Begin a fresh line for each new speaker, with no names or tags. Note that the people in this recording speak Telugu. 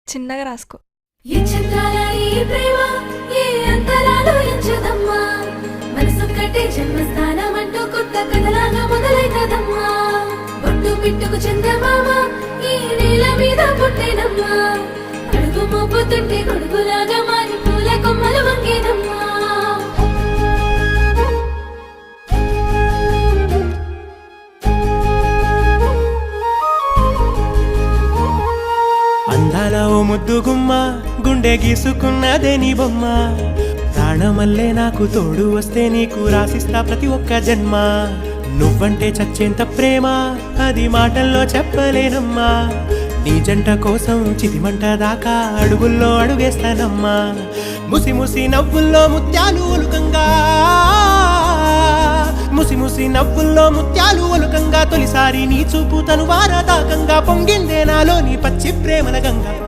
చిన్నగా రాసుకో.
ఏ చంద్రాల ఈ ప్రేమ ఏ అంతరాలు ఎంచదమ్మా మనసొక్కటే జన్మస్థానం అంటూ కొత్త కథలాగా మొదలైతదమ్మా బొట్టు పిట్టుకు చందమామ ఈ నేల మీద పుట్టేనమ్మా అడుగు మోపుతుంటే గొడుగులాగా మారి పూల కొమ్మలు వంగేనమ్మా.
అందాల ఓ ముద్దు గుమ్మ గుండె గీసుకున్నదే నీ బొమ్మ ప్రాణమల్లే నాకు తోడు వస్తే నీకు రాసిస్తా ప్రతి ఒక్క జన్మ నువ్వంటే చచ్చేంత ప్రేమ అది మాటల్లో చెప్పలేనమ్మా నీ జంట కోసం చితిమంట దాకా అడుగుల్లో అడుగేస్తానమ్మా ముసి ముసి నవ్వుల్లో ముత్యాలు ఒలుకంగా ముసి ముసి నవ్వుల్లో ముత్యాలు ఒలుకంగా తొలిసారి నీ చూపు తను వారదాకంగా పొంగిందే నాలో నీ పచ్చి ప్రేమల గంగా.